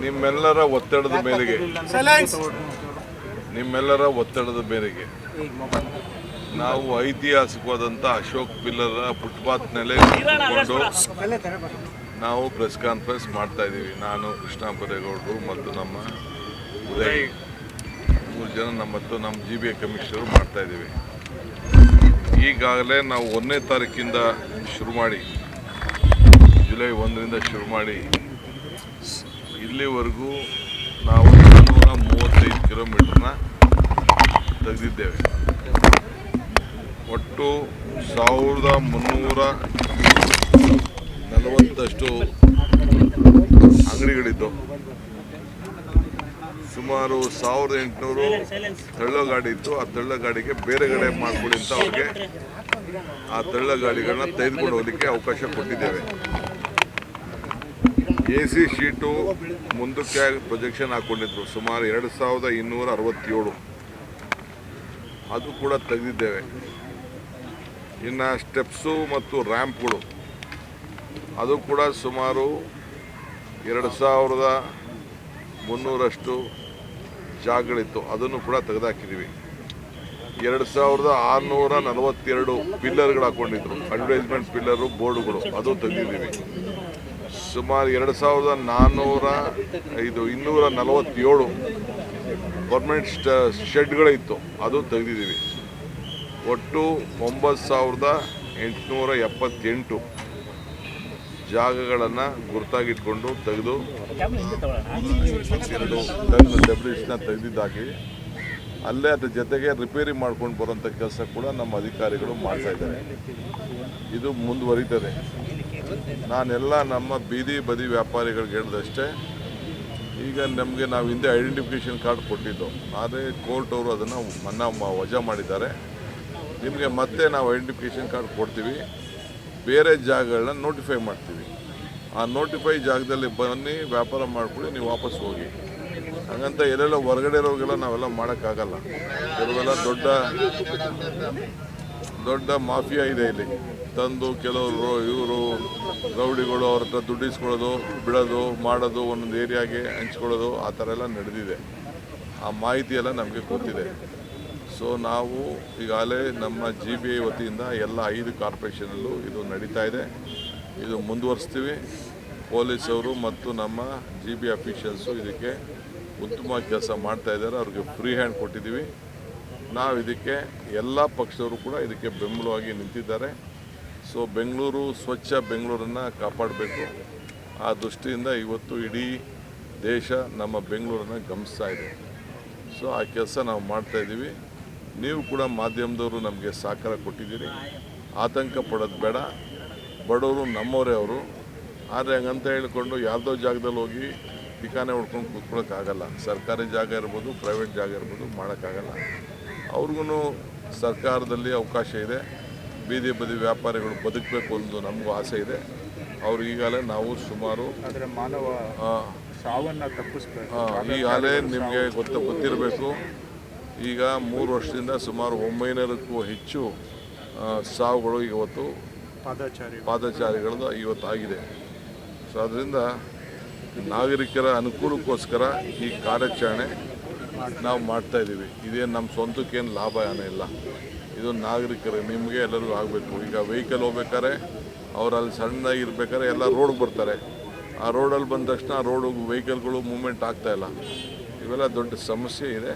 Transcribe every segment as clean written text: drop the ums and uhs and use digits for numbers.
ನಿಮ್ಮೆಲ್ಲರ ಒತ್ತಡದ ಮೇರೆಗೆ ನಾವು ಐತಿಹಾಸಿಕವಾದಂಥ ಅಶೋಕ್ ಪಿಲ್ಲರ್ ಫುಟ್ಪಾತ್ ನೆಲೆ ನಿಂತುಕೊಂಡು ನಾವು ಪ್ರೆಸ್ ಕಾನ್ಫರೆನ್ಸ್ ಮಾಡ್ತಾ ಇದ್ದೀವಿ. ನಾನು ಕೃಷ್ಣ ಬೈರೇಗೌಡರು ಮತ್ತು ನಮ್ಮ ಉದಯ್ 3 ಜನ ಮತ್ತು ನಮ್ಮ GBA ಕಮಿಷನರು ಮಾಡ್ತಾ ಇದ್ದೀವಿ. ಈಗಾಗಲೇ ನಾವು 1ನೇ ತಾರೀಕಿಂದ ಶುರು ಮಾಡಿ ಜುಲೈ 1ರಿಂದ ಶುರು ಮಾಡಿ ಇಲ್ಲಿವರೆಗೂ ನಾವು 435 ಕಿಲೋಮೀಟರ್ನ ತೆಗೆದಿದ್ದೇವೆ. ಒಟ್ಟು 1340 ಅಂಗಡಿಗಳಿದ್ದು ಸುಮಾರು 1800 ತಳ್ಳ ಗಾಡಿ ಇತ್ತು. ಆ ತಳ್ಳ ಗಾಡಿಗೆ ಬೇರೆ ಕಡೆ ಮಾಡ್ಕೊಳ್ಳಿ ಅಂತ ಅವ್ರಿಗೆ ಆ ತಳ್ಳ ಗಾಡಿಗಳನ್ನ ತೆಗೆದುಕೊಂಡು ಹೋಗಲಿಕ್ಕೆ ಅವಕಾಶ ಕೊಟ್ಟಿದ್ದೇವೆ. AC ಶೀಟು ಮುಂದಕ್ಕೆ ಪ್ರೊಜೆಕ್ಷನ್ ಹಾಕ್ಕೊಂಡಿದ್ರು ಸುಮಾರು 2267, ಅದು ಕೂಡ ತೆಗೆದಿದ್ದೇವೆ. ಇನ್ನು ಸ್ಟೆಪ್ಸು ಮತ್ತು ರ್ಯಾಂಪ್ಗಳು ಅದು ಕೂಡ ಸುಮಾರು 2300 ಜಾಗಗಳಿತ್ತು, ಅದನ್ನು ಕೂಡ ತೆಗೆದುಹಾಕಿದ್ದೀವಿ. 2642 ಪಿಲ್ಲರ್ಗಳು ಹಾಕ್ಕೊಂಡಿದ್ರು, ಅಡ್ವರ್ಟೈಸ್ಮೆಂಟ್ ಪಿಲ್ಲರು ಬೋರ್ಡುಗಳು, ಅದು ತೆಗೆದಿದ್ದೀವಿ. ಸುಮಾರು 247 ಗೌರ್ಮೆಂಟ್ ಶೆಡ್ಗಳಿತ್ತು, ಅದು ತೆಗೆದಿದ್ದೀವಿ. ಒಟ್ಟು 9878 ಜಾಗಗಳನ್ನು ಗುರುತಾಗಿಟ್ಕೊಂಡು ತೆಗೆದು 2 ಟನ್ ಡೆಬ್ರಿಸ್ನ ತೆಗೆದಿದ್ದಾಗಿ ಅಲ್ಲೇ ಅದ್ರ ಜೊತೆಗೆ ರಿಪೇರಿ ಮಾಡ್ಕೊಂಡು ಬರೋಂಥ ಕೆಲಸ ಕೂಡ ನಮ್ಮ ಅಧಿಕಾರಿಗಳು ಮಾಡ್ತಾ ಇದ್ದಾರೆ. ಇದು ಮುಂದುವರಿತದೆ. ನಾನೆಲ್ಲ ನಮ್ಮ ಬೀದಿ ಬದಿ ವ್ಯಾಪಾರಿಗಳಿಗೆ ಹೇಳಿದಷ್ಟೇ, ಈಗ ನಮಗೆ ನಾವು ಹಿಂದೆ ಐಡೆಂಟಿಫಿಕೇಷನ್ ಕಾರ್ಡ್ ಕೊಟ್ಟಿದ್ದು, ಆದರೆ ಕೋರ್ಟ್ ಅವರು ಅದನ್ನು ವಜಾ ಮಾಡಿದ್ದಾರೆ. ನಿಮಗೆ ಮತ್ತೆ ನಾವು ಐಡೆಂಟಿಫಿಕೇಷನ್ ಕಾರ್ಡ್ ಕೊಡ್ತೀವಿ, ಬೇರೆ ಜಾಗಗಳನ್ನ ನೋಟಿಫೈ ಮಾಡ್ತೀವಿ. ಆ ನೋಟಿಫೈ ಜಾಗದಲ್ಲಿ ಬನ್ನಿ, ವ್ಯಾಪಾರ ಮಾಡ್ಕೊಳ್ಳಿ, ನೀವು ವಾಪಸ್ ಹೋಗಿ. ಹಾಗಂತ ಎಲ್ಲೆಲ್ಲ ಹೊರಗಡೆ ಇರೋರಿಗೆಲ್ಲ ನಾವೆಲ್ಲ ಮಾಡೋಕ್ಕಾಗಲ್ಲ. ಕೆಲವೆಲ್ಲ ದೊಡ್ಡ ಮಾಫಿಯಾ ಇದೆ ಇಲ್ಲಿ. ತಂದು ಕೆಲವರು ಇವರು ರೌಡಿಗಳು ಅವ್ರ ಹತ್ರ ದುಡ್ಡು ಇಸ್ಕೊಳ್ಳೋದು, ಬಿಡೋದು, ಮಾಡೋದು, ಒಂದೊಂದು ಏರಿಯಾಗೆ ಹಂಚ್ಕೊಳ್ಳೋದು, ಆ ಥರ ಎಲ್ಲ ನಡೆದಿದೆ. ಆ ಮಾಹಿತಿ ಎಲ್ಲ ನಮಗೆ ಗೊತ್ತಿದೆ. ಸೊ ನಾವು ಈಗಾಗಲೇ ನಮ್ಮ GBA ವತಿಯಿಂದ ಎಲ್ಲ 5 ಕಾರ್ಪೊರೇಷನಲ್ಲೂ ಇದು ನಡೀತಾ ಇದೆ. ಇದು ಮುಂದುವರಿಸ್ತೀವಿ. ಪೊಲೀಸವರು ಮತ್ತು ನಮ್ಮ GBA ಅಫಿಷಿಯಲ್ಸು ಇದಕ್ಕೆ ಉತ್ತಮವಾಗಿ ಕೆಲಸ ಮಾಡ್ತಾ ಇದ್ದಾರೆ. ಅವ್ರಿಗೆ ಫ್ರೀ ಹ್ಯಾಂಡ್ ಕೊಟ್ಟಿದ್ದೀವಿ. ನಾವು ಇದಕ್ಕೆ ಎಲ್ಲ ಪಕ್ಷದವರು ಕೂಡ ಇದಕ್ಕೆ ಬೆಂಬಲವಾಗಿ ನಿಂತಿದ್ದಾರೆ. ಸೊ ಬೆಂಗಳೂರು ಸ್ವಚ್ಛ ಬೆಂಗಳೂರನ್ನು ಕಾಪಾಡಬೇಕು. ಆ ದೃಷ್ಟಿಯಿಂದ ಇವತ್ತು ಇಡೀ ದೇಶ ನಮ್ಮ ಬೆಂಗಳೂರನ್ನು ಗಮನಿಸ್ತಾ ಇದೆ. ಸೊ ಆ ಕೆಲಸ ನಾವು ಮಾಡ್ತಾಯಿದ್ದೀವಿ. ನೀವು ಕೂಡ ಮಾಧ್ಯಮದವರು ನಮಗೆ ಸಹಕಾರ ಕೊಟ್ಟಿದ್ದೀರಿ. ಆತಂಕ ಪಡೋದು ಬೇಡ. ಬಡವರು ನಮ್ಮವರೇ ಅವರು. ಆದರೆ ಹಂಗಂತ ಹೇಳ್ಕೊಂಡು ಯಾವುದೋ ಜಾಗದಲ್ಲಿ ಹೋಗಿ ಠಿಕಾನೆ ಹೊಡ್ಕೊಂಡು ಕೂತ್ಕೊಳ್ಳೋಕ್ಕಾಗಲ್ಲ. ಸರ್ಕಾರಿ ಜಾಗ ಇರ್ಬೋದು, ಪ್ರೈವೇಟ್ ಜಾಗ ಇರ್ಬೋದು, ಮಾಡೋಕ್ಕಾಗಲ್ಲ. ಅವ್ರಿಗೂ ಸರ್ಕಾರದಲ್ಲಿ ಅವಕಾಶ ಇದೆ. ಬೀದಿ ಬದಿ ವ್ಯಾಪಾರಿಗಳು ಬದುಕಬೇಕು ಅನ್ನೋದು ನಮಗೂ ಆಸೆ ಇದೆ. ಈಗಾಗಲೇ ನಾವು ಸುಮಾರು ಸಾವನ್ನು ತಪ್ಪಿಸ್ಬೇಕು. ಈಗಾಗಲೇ ನಿಮಗೆ ಗೊತ್ತಿರಬೇಕು, ಈಗ 3 ವರ್ಷದಿಂದ ಸುಮಾರು 900ಕ್ಕೂ ಹೆಚ್ಚು ಸಾವುಗಳು ಇವತ್ತು ಪಾದಚಾರಿಗಳದ್ದು ಇವತ್ತು ಆಗಿದೆ. ಸೊ ಅದರಿಂದ ನಾಗರಿಕರ ಅನುಕೂಲಕ್ಕೋಸ್ಕರ ಈ ಕಾರ್ಯಾಚರಣೆ ನಾವು ಮಾಡ್ತಾಯಿದ್ದೀವಿ. ಇದೇನು ನಮ್ಮ ಸ್ವಂತಕ್ಕೇನು ಲಾಭ ಇಲ್ಲ. ಇದು ನಾಗರಿಕರು ನಿಮಗೆ ಎಲ್ಲರಿಗೂ ಆಗಬೇಕು. ಈಗ ವೆಹಿಕಲ್ ಹೋಗ್ಬೇಕಾದ್ರೆ ಅವರಲ್ಲಿ ಸಣ್ಣದಾಗಿ ಇರ್ಬೇಕಾದ್ರೆ ಎಲ್ಲ ರೋಡ್ಗೆ ಬರ್ತಾರೆ. ಆ ರೋಡಲ್ಲಿ ಬಂದ ತಕ್ಷಣ ರೋಡು ವೆಹಿಕಲ್ಗಳು ಮೂವ್ಮೆಂಟ್ ಆಗ್ತಾಯಿಲ್ಲ. ಇವೆಲ್ಲ ದೊಡ್ಡ ಸಮಸ್ಯೆ ಇದೆ.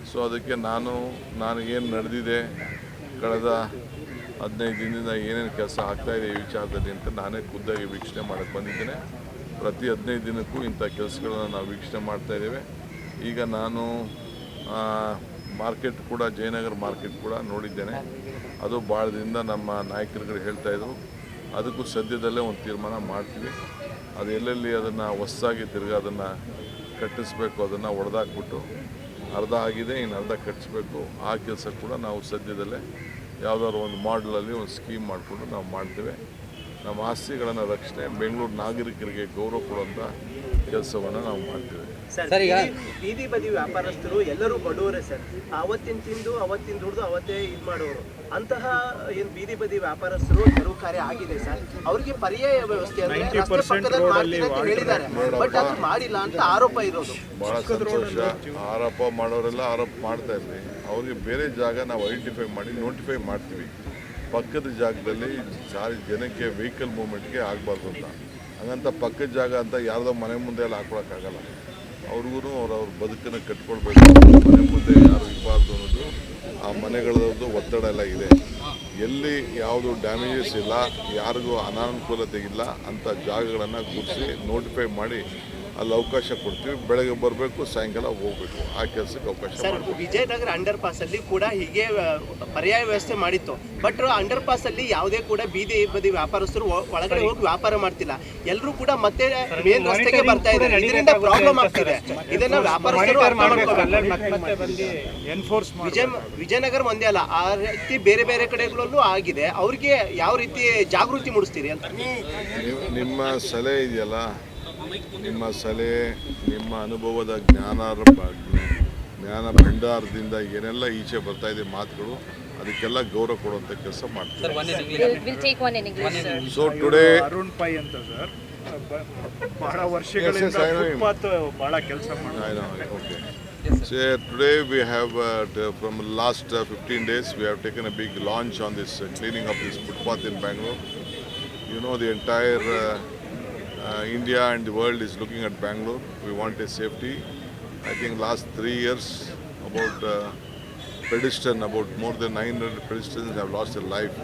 ಸೊ ಅದಕ್ಕೆ ನಾನು ಏನು ನಡೆದಿದೆ ಕಳೆದ 15 ದಿನದಿಂದ ಏನೇನು ಕೆಲಸ ಆಗ್ತಾಯಿದೆ ಈ ವಿಚಾರದಲ್ಲಿ ಅಂತ ನಾನೇ ಖುದ್ದಾಗಿ ವೀಕ್ಷಣೆ ಮಾಡೋಕ್ಕೆ ಬಂದಿದ್ದೇನೆ. ಪ್ರತಿ 15 ದಿನಕ್ಕೂ ಇಂಥ ಕೆಲಸಗಳನ್ನು ನಾವು ವೀಕ್ಷಣೆ ಮಾಡ್ತಾಯಿದ್ದೇವೆ. ಈಗ ನಾನು ಮಾರ್ಕೆಟ್ ಕೂಡ ಜಯನಗರ ಮಾರ್ಕೆಟ್ ಕೂಡ ನೋಡಿದ್ದೇನೆ. ಅದು ಭಾಳ ದಿನದಿಂದ ನಮ್ಮ ನಾಯಕರುಗಳು ಹೇಳ್ತಾಯಿದ್ರು. ಅದಕ್ಕೂ ಸದ್ಯದಲ್ಲೇ ಒಂದು ತೀರ್ಮಾನ ಮಾಡ್ತೀವಿ. ಅದು ಎಲ್ಲೆಲ್ಲಿ ಅದನ್ನು ಹೊಸದಾಗಿ ತಿರ್ಗಿ ಅದನ್ನು ಕಟ್ಟಿಸ್ಬೇಕು, ಅದನ್ನು ಒಡೆದಾಕ್ಬಿಟ್ಟು ಅರ್ಧ ಆಗಿದೆ, ಇನ್ನು ಅರ್ಧ ಕಟ್ಟಿಸ್ಬೇಕು. ಆ ಕೆಲಸ ಕೂಡ ನಾವು ಸದ್ಯದಲ್ಲೇ ಯಾವುದಾದ್ರು ಒಂದು ಮಾಡಲಲ್ಲಿ ಒಂದು ಸ್ಕೀಮ್ ಮಾಡಿಕೊಂಡು ನಾವು ಮಾಡ್ತೇವೆ. ನಮ್ಮ ಆಸ್ತಿಗಳನ್ನು ರಕ್ಷಣೆ, ಬೆಂಗಳೂರು ನಾಗರಿಕರಿಗೆ ಗೌರವ ಕೊಡುವಂಥ ಕೆಲಸವನ್ನು ನಾವು ಮಾಡ್ತೀವಿ. ಸರ್ ಈಗ ಬೀದಿ ಬದಿ ವ್ಯಾಪಾರಸ್ಥರು ಎಲ್ಲರೂ ಬಡವರೇ ಸರ್. ಅವತ್ತಿನ ತಿಂದು ಅವತ್ತಿನ ದುಡ್ದು ಅವತ್ತೇ ಇದು ಮಾಡೋರು. ಅಂತಹ ಏನು ಬೀದಿ ಬದಿ ವ್ಯಾಪಾರಸ್ಥರು ತೆರವು ಕಾರ್ಯ ಆಗಿದೆ ಸರ್. ಅವರಿಗೆ ಪರ್ಯಾಯ ವ್ಯವಸ್ಥೆ ಅಂದ್ರೆ ರಸ್ತೆ ಪಕ್ಕದಲ್ಲಿ ಮಾಡ್ತೀನಿ ಅಂತ ಹೇಳಿದ್ದಾರೆ, ಬಟ್ ಅದು ಮಾಡಿಲ್ಲ ಅಂತ ಆರೋಪ ಇರೋದು. ಭಾಳ ಸಂತೋಷ. ಆರೋಪ ಮಾಡೋರೆಲ್ಲ ಆರೋಪ ಮಾಡ್ತಾ ಇರ್ಲಿ, ಅವ್ರಿಗೆ ಬೇರೆ ಜಾಗ ನಾವು ಐಡೆಂಟಿಫೈ ಮಾಡಿ ನೋಟಿಫೈ ಮಾಡ್ತೀವಿ. ಪಕ್ಕದ ಜಾಗದಲ್ಲಿ ಜನಕ್ಕೆ ವೆಹಿಕಲ್ ಮೂವ್ಮೆಂಟ್ಗೆ ಆಗಬಾರ್ದು ಅಂತ. ಹಂಗಂತ ಪಕ್ಕದ ಜಾಗ ಅಂತ ಯಾರ್ದೋ ಮನೆ ಮುಂದೆ ಎಲ್ಲ ಹಾಕೊಳಕ್ಕಾಗಲ್ಲ. ಅವ್ರಿಗೂ ಅವ್ರ ಬದುಕನ್ನು ಕಟ್ಕೊಳ್ಬೇಕು. ಮನೆ ಮುಂದೆ ಯಾರು ಇರಬಾರ್ದು ಅನ್ನೋದು ಆ ಮನೆಗಳದ್ದು ಒತ್ತಡ ಎಲ್ಲ ಇದೆ. ಎಲ್ಲಿ ಯಾವುದು ಡ್ಯಾಮೇಜಸ್ ಇಲ್ಲ, ಯಾರಿಗೂ ಅನಾನುಕೂಲತೆ ಇಲ್ಲ ಅಂಥ ಜಾಗಗಳನ್ನು ಗುರುತಿಸಿ ನೋಟಿಫೈ ಮಾಡಿ ಅಲ್ಲಿ ಅವಕಾಶ ಕೊಡ್ತೀವಿ. ಬೆಳಗ್ಗೆ ಬರಬೇಕು, ಸಾಯಂಕಾಲ ಹೋಗ್ಬೇಕು. ಆ ಕೆಲಸಕ್ಕೆ ಅವಕಾಶ ಸರ್. ವಿಜಯನಗರ ಅಂಡರ್ ಪಾಸ್ ಅಲ್ಲಿ ಕೂಡ ಹೀಗೆ ಪರ್ಯಾಯ ವ್ಯವಸ್ಥೆ ಮಾಡಿತ್ತು, ಬಟ್ ಅಂಡರ್ ಪಾಸ್ ಅಲ್ಲಿ ಯಾವುದೇ ಕೂಡ ಬೀದಿ ಬದಿ ವ್ಯಾಪಾರಸ್ಥರು ಒಳಗಡೆ ಹೋಗಿ ವ್ಯಾಪಾರ ಮಾಡ್ತಿಲ್ಲ. ಎಲ್ಲರೂ ಕೂಡ ಮತ್ತೆ ಮೇನ್ ರಸ್ತೆಗೆ ಬರ್ತಾ ಇದ್ದಾರೆ. ಇದರಿಂದ ಪ್ರಾಬ್ಲಮ್ ಆಗ್ತಿದೆ. ಇದನ್ನ ವ್ಯಾಪಾರಸ್ಥರು ವಿಜಯನಗರ ಒಂದೇ ಅಲ್ಲ, ಆ ರೀತಿ ಬೇರೆ ಬೇರೆ ಕಡೆಗಳಲ್ಲೂ ಆಗಿದೆ. ಅವ್ರಿಗೆ ಯಾವ ರೀತಿ ಜಾಗೃತಿ ಮೂಡಿಸ್ತೀರಿ ಅಂತ? ನಿಮ್ಮ ಸಲಹೆ ಇದೆಯಲ್ಲ, ನಿಮ್ಮ ಸಲಹೆ, ನಿಮ್ಮ ಅನುಭವದ ಜ್ಞಾನ ಭಂಡಾರದಿಂದ ಏನೆಲ್ಲ ಈಚೆ ಬರ್ತಾ ಇದೆ ಮಾತುಗಳು, ಅದಕ್ಕೆಲ್ಲ ಗೌರವ ಕೊಡುವಂಥ ಕೆಲಸ ಮಾಡ್ತೀವಿ. ಸೊ ಟುಡೇ ಅರುಣ್ ಪೈ ಅಂತ ಸರ್, ಬಹಳ ವರ್ಷಗಳಿಂದ ಫುಟ್ಪಾತ್ ಬಹಳ ಕೆಲಸ ಮಾಡ್ತಾರೆ. Okay. So today we have from last 15 days we have taken a big launch on this cleaning of this footpath in Bangalore. You know, the entire India and the world is looking at Bangalore. We want a safety. I think last 3 years about about more than 900 pedestrians have lost their life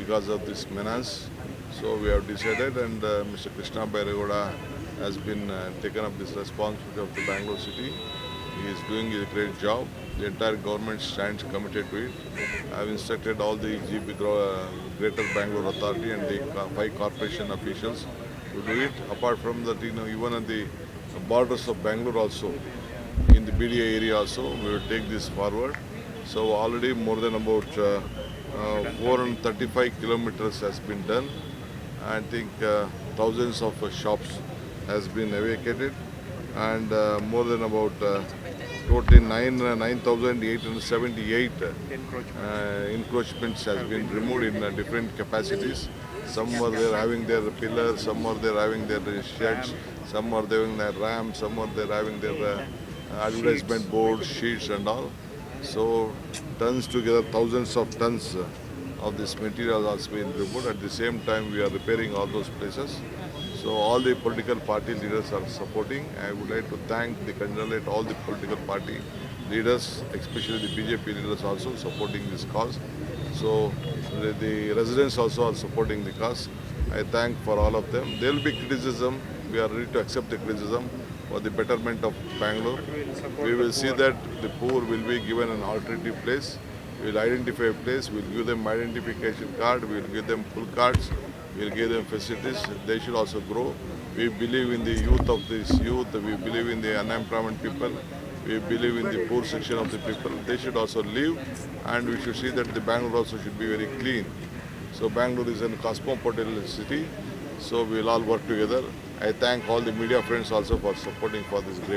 because of this menace. So we have decided, and Mr. Krishna Bairegoda has been taken up this responsibility of the Bangalore city. He is doing a great job. The entire government stands committed to it. I have instructed all the Greater Bangalore Authority and the 5 corporation officials to do it. Apart from that, even at the borders of Bangalore also, in the BDA area also, we will take this forward. So already more than about 435 kilometers has been done. I think thousands of shops has been vacated, and more than about totally 9,878 encroachments has been removed in different capacities. Some are there having their pillars, some are there having their sheds, some are there having their ramps, some are there having their advertisement boards, sheets and all. So tons together, thousands of tons of this material has been removed. At the same time, we are repairing all those places. So all the political party leaders are supporting. I would like to congratulate all the political party leaders, especially the BJP leaders also supporting this cause. So the residents also are supporting the cause. I thank for all of them. There will be criticism. We are ready to accept the criticism for the betterment of Bangalore. We will see that the poor will be given an alternative place. We will identify a place. We will give them identification card. We will give them full cards. We will give them facilities. They should also grow. We believe in the youth of this youth. We believe in the unemployment people. We believe in the poor section of the people. They should also live, and we should see that the Bangalore also should be very clean. So Bangalore is a cosmopolitan city. So we will all work together. I thank all the media friends also for supporting for this great